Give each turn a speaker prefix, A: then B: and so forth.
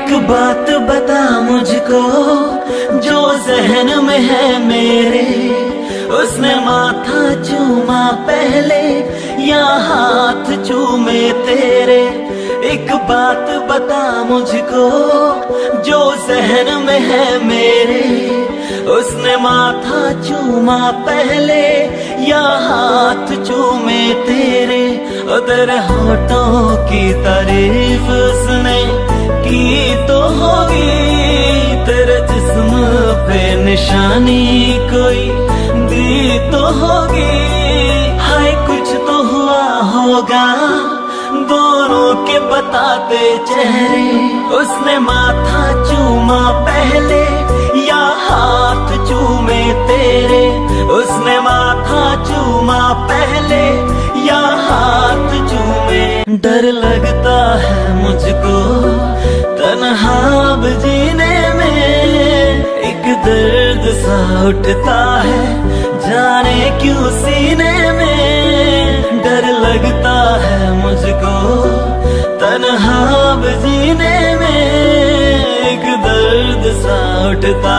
A: एक बात बता मुझको जो जहन में है मेरे, उसने माथा चूमा पहले या हाथ चूमे तेरे। एक बात बता मुझको जो जहन में है मेरे, उसने माथा चूमा पहले या हाथ चूमे तेरे। और तेरे होठों की तारीफ उसने की तो होगी, तेरे जिस्म पे निशानी कोई दी तो होगी। हाय कुछ तो हुआ होगा दोनों के बताते चेहरे, उसने माथा चूमा पहले या हाथ चूमे तेरे। उसने माथा चूमा पहले या हाथ चूमे। डर लगता है मुझको तन्हा अब जीने में, एक दर्द सा उठता है जाने क्यों सीने में। डर लगता है मुझको तन्हा अब जीने में, एक दर्द सा उठता